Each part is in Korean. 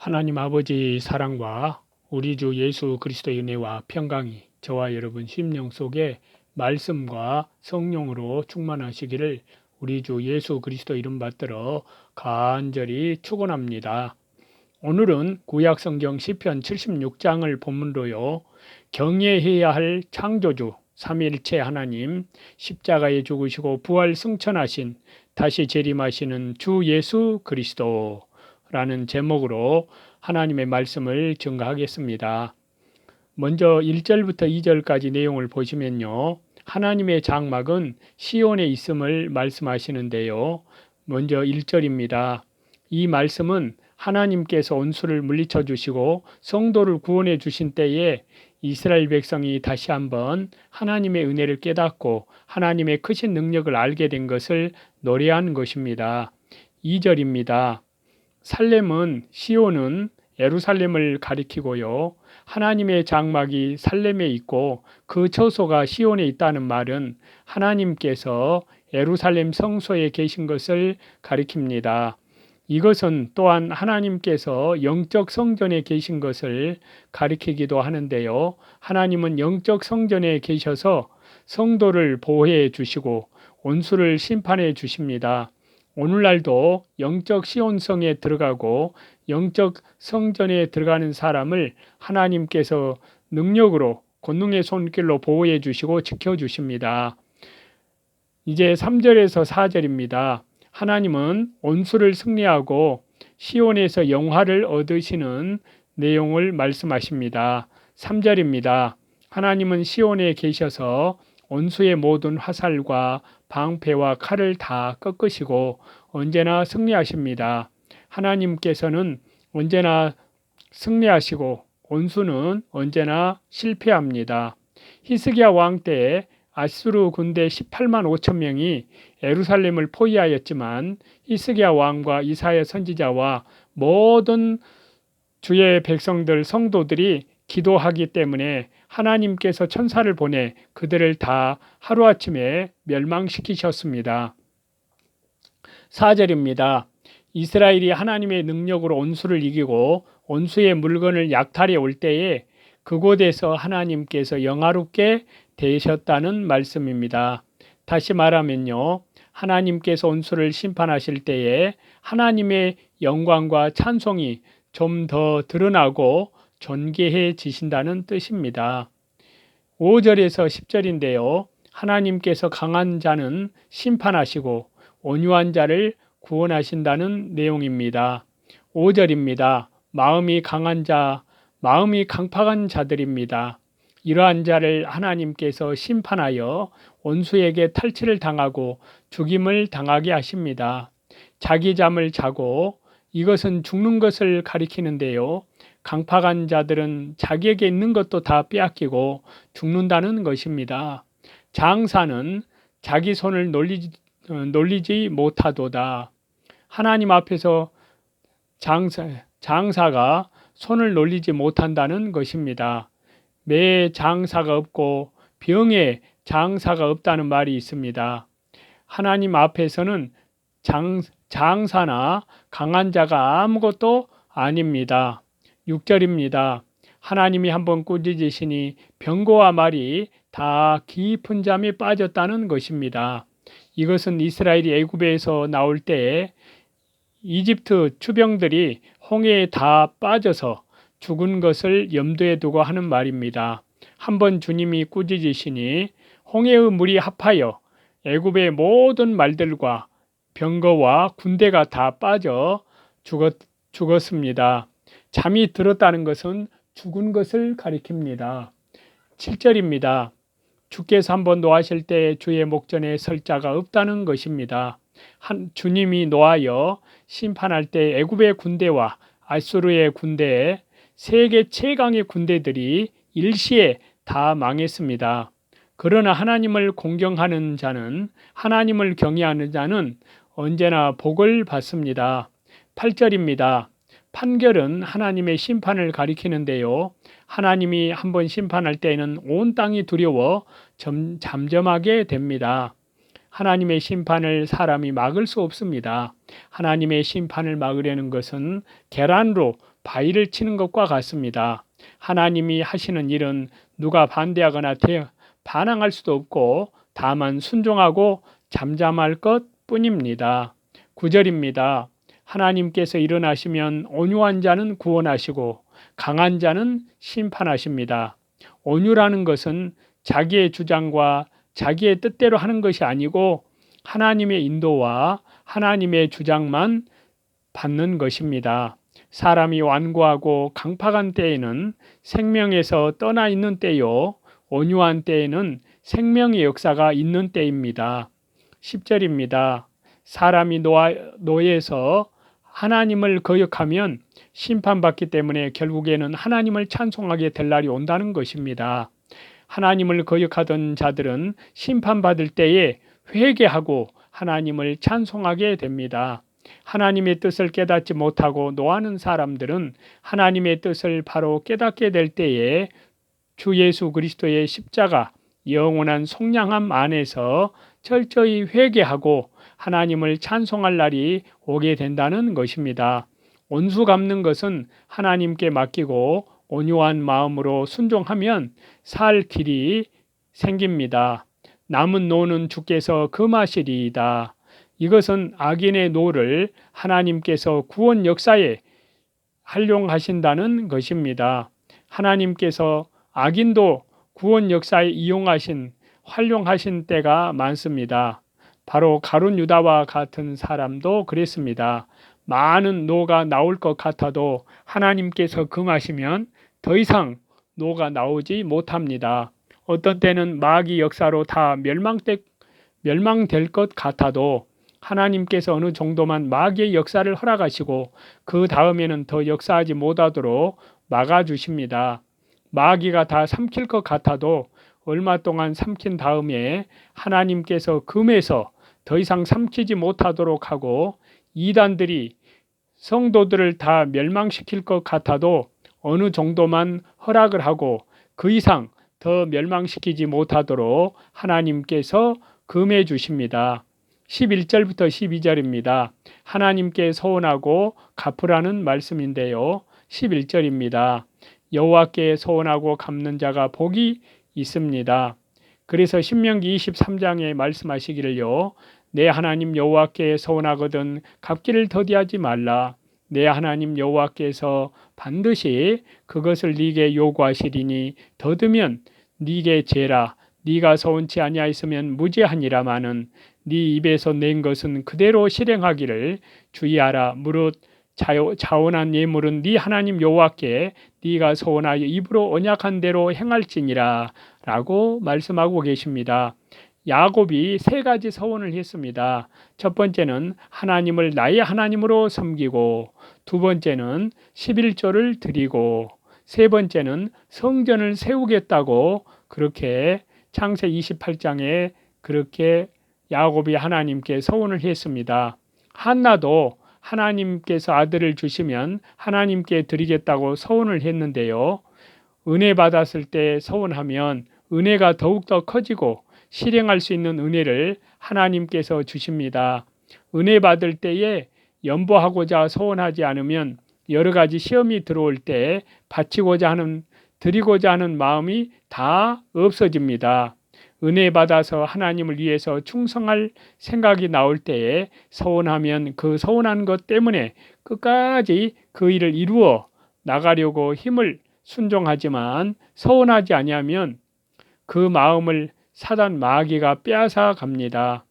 하나님 아버지 사랑과 우리 주 예수 그리스도의 은혜와 평강이 저와 여러분 심령 속에 말씀과 성령으로 충만하시기를 우리 주 예수 그리스도 이름 받들어 간절히 축원합니다. 오늘은 구약 성경 시편 76장을 본문으로요. 경외해야 할 창조주 삼위일체 하나님, 십자가에 죽으시고 부활 승천하신 다시 재림하시는 주 예수 그리스도라는 제목으로 하나님의 말씀을 증거하겠습니다. 먼저 1절부터 2절까지 내용을 보시면요. 하나님의 장막은 시온에 있음을 말씀하시는데요. 먼저 1절입니다. 이 말씀은 하나님께서 원수를 물리쳐 주시고 성도를 구원해 주신 때에 이스라엘 백성이 다시 한번 하나님의 은혜를 깨닫고 하나님의 크신 능력을 알게 된 것을 노래한 것입니다. 2절입니다. 살렘은 시온은 예루살렘을 가리키고요. 하나님의 장막이 살렘에 있고 그 처소가 시온에 있다는 말은 하나님께서 예루살렘 성소에 계신 것을 가리킵니다. 이것은 또한 하나님께서 영적 성전에 계신 것을 가리키기도 하는데요. 하나님은 영적 성전에 계셔서 성도를 보호해 주시고 원수를 심판해 주십니다. 오늘날도 영적 시온성에 들어가고 영적 성전에 들어가는 사람을 하나님께서 능력으로 권능의 손길로 보호해 주시고 지켜 주십니다. 이제 3절에서 4절입니다. 하나님은 원수를 승리하고 시온에서 영화를 얻으시는 내용을 말씀하십니다. 3절입니다. 하나님은 시온에 계셔서 원수의 모든 화살과 방패와 칼을 다 꺾으시고 언제나 승리하십니다. 하나님께서는 언제나 승리하시고 원수는 언제나 실패합니다. 히스기야 왕 때에 아수르 군대 18만 5천 명이 예루살렘을 포위하였지만 히스기야 왕과 이사야 선지자와 모든 주의 백성들 성도들이 기도하기 때문에 하나님께서 천사를 보내 그들을 다 하루아침에 멸망시키셨습니다. 4절입니다. 이스라엘이 하나님의 능력으로 원수를 이기고 원수의 물건을 약탈해 올 때에 그곳에서 하나님께서 영화롭게 되셨다는 말씀입니다. 다시 말하면요. 하나님께서 원수를 심판하실 때에 하나님의 영광과 찬송이 좀 더 드러나고 존귀해지신다는 뜻입니다. 5절에서 10절인데요. 하나님께서 강한 자는 심판하시고 온유한 자를 구원하신다는 내용입니다. 5절입니다. 마음이 강팍한 자들입니다. 이러한 자를 하나님께서 심판하여 원수에게 탈취를 당하고 죽임을 당하게 하십니다. 자기 잠을 자고 이것은 죽는 것을 가리키는데요. 강팍한 자들은 자기에게 있는 것도 다 빼앗기고 죽는다는 것입니다. 장사는 자기 손을 놀리지 못하도다. 하나님 앞에서 장사가 손을 놀리지 못한다는 것입니다. 매 장사가 없고 병에 장사가 없다는 말이 있습니다. 하나님 앞에서는 장사나 강한 자가 아무것도 아닙니다. 6절입니다. 하나님이 한번 꾸짖으시니 병거와 말이 다 깊은 잠에 빠졌다는 것입니다. 이것은 이스라엘이 애굽에서 나올 때에 이집트 추병들이 홍해에 다 빠져서 죽은 것을 염두에 두고 하는 말입니다. 한번 주님이 꾸짖으시니 홍해의 물이 합하여 애굽의 모든 말들과 병거와 군대가 다 빠져 죽었습니다. 잠이 들었다는 것은 죽은 것을 가리킵니다. 7절입니다. 주께서 한번 노하실 때 주의 목전에 설 자가 없다는 것입니다. 주님이 노하여 심판할 때 애굽의 군대와 아수르의 군대, 세계 최강의 군대들이 일시에 다 망했습니다. 그러나 하나님을 공경하는 자는, 하나님을 경외하는 자는 언제나 복을 받습니다. 8절입니다. 판결은 하나님의 심판을 가리키는데요. 하나님이 한번 심판할 때에는 온 땅이 두려워 잠잠하게 됩니다. 하나님의 심판을 사람이 막을 수 없습니다. 하나님의 심판을 막으려는 것은 계란으로 바위를 치는 것과 같습니다. 하나님이 하시는 일은 누가 반대하거나 반항할 수도 없고 다만 순종하고 잠잠할 것 뿐입니다. 9절입니다. 하나님께서 일어나시면 온유한 자는 구원하시고 강한 자는 심판하십니다. 온유라는 것은 자기의 주장과 자기의 뜻대로 하는 것이 아니고 하나님의 인도와 하나님의 주장만 받는 것입니다. 사람이 완고하고 강팍한 때에는 생명에서 떠나 있는 때요, 온유한 때에는 생명의 역사가 있는 때입니다. 10절입니다. 사람이 노예에서 하나님을 거역하면 심판받기 때문에 결국에는 하나님을 찬송하게 될 날이 온다는 것입니다. 하나님을 거역하던 자들은 심판받을 때에 회개하고 하나님을 찬송하게 됩니다. 하나님의 뜻을 깨닫지 못하고 노하는 사람들은 하나님의 뜻을 바로 깨닫게 될 때에 주 예수 그리스도의 십자가 영원한 속량함 안에서 철저히 회개하고 하나님을 찬송할 날이 오게 된다는 것입니다. 온수 갚는 것은 하나님께 맡기고 온유한 마음으로 순종하면 살 길이 생깁니다. 남은 노는 주께서 금하시리이다. 이것은 악인의 노를 하나님께서 구원 역사에 활용하신다는 것입니다. 하나님께서 악인도 구원 역사에 활용하신 때가 많습니다. 바로 가룟 유다와 같은 사람도 그랬습니다. 많은 노가 나올 것 같아도 하나님께서 금하시면 더 이상 노가 나오지 못합니다. 어떤 때는 마귀 역사로 다 멸망될 것 같아도 하나님께서 어느 정도만 마귀의 역사를 허락하시고 그 다음에는 더 역사하지 못하도록 막아주십니다. 마귀가 다 삼킬 것 같아도 얼마 동안 삼킨 다음에 하나님께서 금해서 더 이상 삼키지 못하도록 하고 이단들이 성도들을 다 멸망시킬 것 같아도 어느 정도만 허락을 하고 그 이상 더 멸망시키지 못하도록 하나님께서 금해 주십니다. 11절부터 12절입니다. 하나님께 서원하고 갚으라는 말씀인데요. 11절입니다. 여호와께 서원하고 갚는 자가 복이 있습니다. 그래서 신명기 23장에 말씀하시기를요. 내 하나님 여호와께 서원하거든 갚기를 더디하지 말라. 내 하나님 여호와께서 반드시 그것을 네게 요구하시리니 더디면 네게 죄라. 네가 서원치 아니하였으면 무죄하니라마는 네 입에서 낸 것은 그대로 실행하기를 주의하라. 무릇 자원한 예물은 네 하나님 여호와께 네가 서원하여 입으로 언약한 대로 행할지니라 라고 말씀하고 계십니다. 야곱이 세 가지 서원을 했습니다. 첫 번째는 하나님을 나의 하나님으로 섬기고, 두 번째는 11조를 드리고, 세 번째는 성전을 세우겠다고 그렇게 창세 28장에 그렇게 야곱이 하나님께 서원을 했습니다. 한나도 하나님께서 아들을 주시면 하나님께 드리겠다고 서원을 했는데요. 은혜 받았을 때 서원하면 은혜가 더욱더 커지고 실행할 수 있는 은혜를 하나님께서 주십니다. 은혜 받을 때에 연보하고자 서원하지 않으면 여러 가지 시험이 들어올 때 드리고자 하는 마음이 다 없어집니다. 은혜 받아서 하나님을 위해서 충성할 생각이 나올 때에 서원하면 그 서원한 것 때문에 끝까지 그 일을 이루어 나가려고 힘을 순종하지만 서원하지 아니하면 그 마음을 사단 마귀가 빼앗아 갑니다.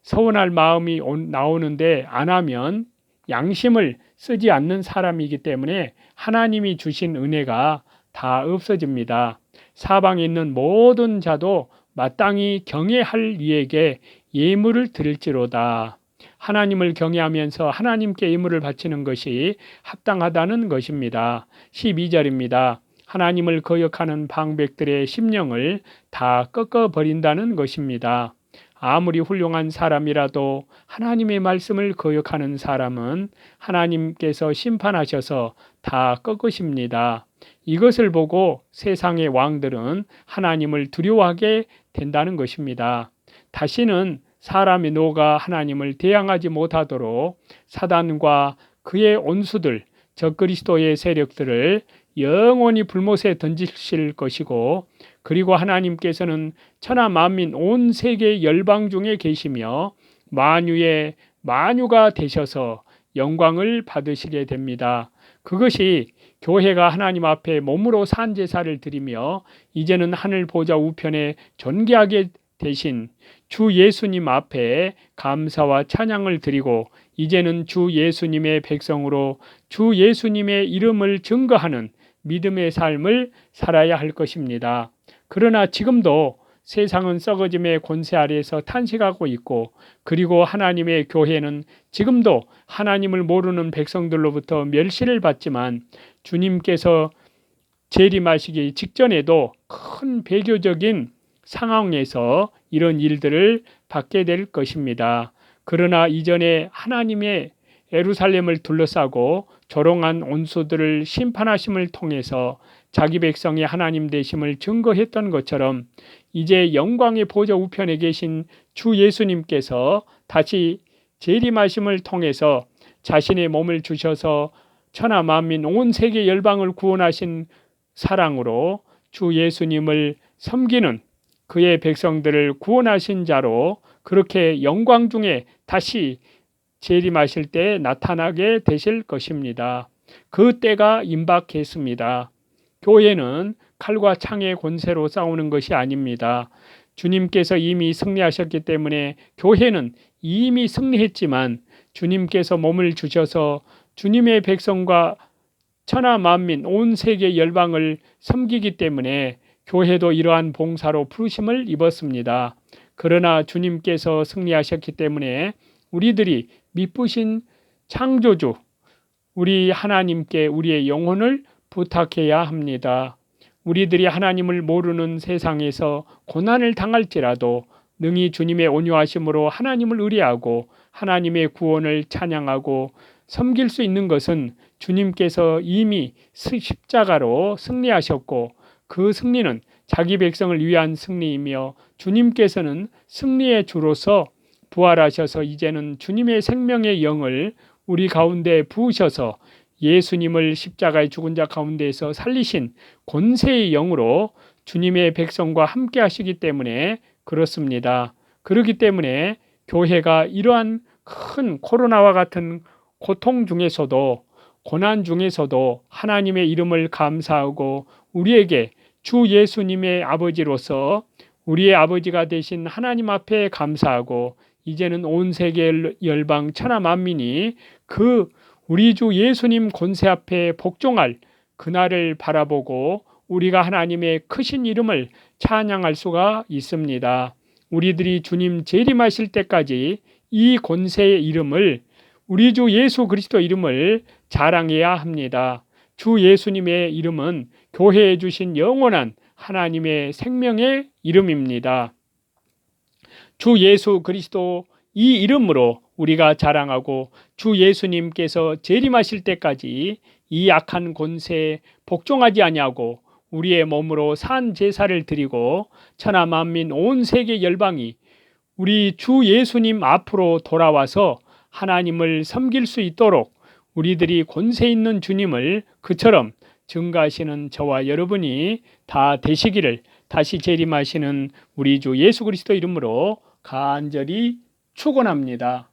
서원할 마음이 나오는데 안 하면 양심을 쓰지 않는 사람이기 때문에 하나님이 주신 은혜가 다 없어집니다. 사방에 있는 모든 자도 마땅히 경외할 이에게 예물을 드릴지로다. 하나님을 경외하면서 하나님께 예물을 바치는 것이 합당하다는 것입니다. 12절입니다. 하나님을 거역하는 방백들의 심령을 다 꺾어버린다는 것입니다. 아무리 훌륭한 사람이라도 하나님의 말씀을 거역하는 사람은 하나님께서 심판하셔서 다 꺾으십니다. 이것을 보고 세상의 왕들은 하나님을 두려워하게 된다는 것입니다. 다시는 사람의 노가 하나님을 대항하지 못하도록 사단과 그의 온수들, 적그리스도의 세력들을 영원히 불못에 던지실 것이고, 그리고 하나님께서는 천하 만민 온 세계 열방 중에 계시며 만유의 만유가 되셔서 영광을 받으시게 됩니다. 그것이 교회가 하나님 앞에 몸으로 산 제사를 드리며 이제는 하늘 보좌 우편에 존귀하게 되신 주 예수님 앞에 감사와 찬양을 드리고, 이제는 주 예수님의 백성으로 주 예수님의 이름을 증거하는 믿음의 삶을 살아야 할 것입니다. 그러나 지금도 세상은 썩어짐의 권세 아래에서 탄식하고 있고, 그리고 하나님의 교회는 지금도 하나님을 모르는 백성들로부터 멸시를 받지만, 주님께서 재림하시기 직전에도 큰 배교적인 상황에서 이런 일들을 받게 될 것입니다. 그러나 이전에 하나님의 예루살렘을 둘러싸고 조롱한 원수들을 심판하심을 통해서 자기 백성이 하나님 되심을 증거했던 것처럼, 이제 영광의 보좌 우편에 계신 주 예수님께서 다시 재림하심을 통해서 자신의 몸을 주셔서 천하 만민 온 세계 열방을 구원하신 사랑으로 주 예수님을 섬기는 그의 백성들을 구원하신 자로 그렇게 영광 중에 다시 재림하실 때 나타나게 되실 것입니다. 그 때가 임박했습니다. 교회는 칼과 창의 권세로 싸우는 것이 아닙니다. 주님께서 이미 승리하셨기 때문에 교회는 이미 승리했지만, 주님께서 몸을 주셔서 주님의 백성과 천하 만민 온 세계 열방을 섬기기 때문에 교회도 이러한 봉사로 부르심을 입었습니다. 그러나 주님께서 승리하셨기 때문에 우리들이 미쁘신 창조주 우리 하나님께 우리의 영혼을 부탁해야 합니다. 우리들이 하나님을 모르는 세상에서 고난을 당할지라도 능히 주님의 온유하심으로 하나님을 의뢰하고 하나님의 구원을 찬양하고 섬길 수 있는 것은 주님께서 이미 십자가로 승리하셨고, 그 승리는 자기 백성을 위한 승리이며, 주님께서는 승리의 주로서 부활하셔서 이제는 주님의 생명의 영을 우리 가운데 부으셔서 예수님을 십자가의 죽은 자 가운데에서 살리신 권세의 영으로 주님의 백성과 함께 하시기 때문에 그렇습니다. 그렇기 때문에 교회가 이러한 큰 코로나와 같은 고통 중에서도, 고난 중에서도 하나님의 이름을 감사하고 우리에게 주 예수님의 아버지로서 우리의 아버지가 되신 하나님 앞에 감사하고, 이제는 온 세계 열방 천하 만민이 그 우리 주 예수님 권세 앞에 복종할 그날을 바라보고 우리가 하나님의 크신 이름을 찬양할 수가 있습니다. 우리들이 주님 재림하실 때까지 이 권세의 이름을, 우리 주 예수 그리스도 이름을 자랑해야 합니다. 주 예수님의 이름은 교회에 주신 영원한 하나님의 생명의 이름입니다. 주 예수 그리스도 이 이름으로 우리가 자랑하고, 주 예수님께서 재림하실 때까지 이 악한 권세에 복종하지 아니하고 우리의 몸으로 산 제사를 드리고 천하 만민 온 세계 열방이 우리 주 예수님 앞으로 돌아와서 하나님을 섬길 수 있도록 우리들이 권세 있는 주님을 그처럼 증거하시는 저와 여러분이 다 되시기를 다시 재림하시는 우리 주 예수 그리스도 이름으로 간절히 축원합니다.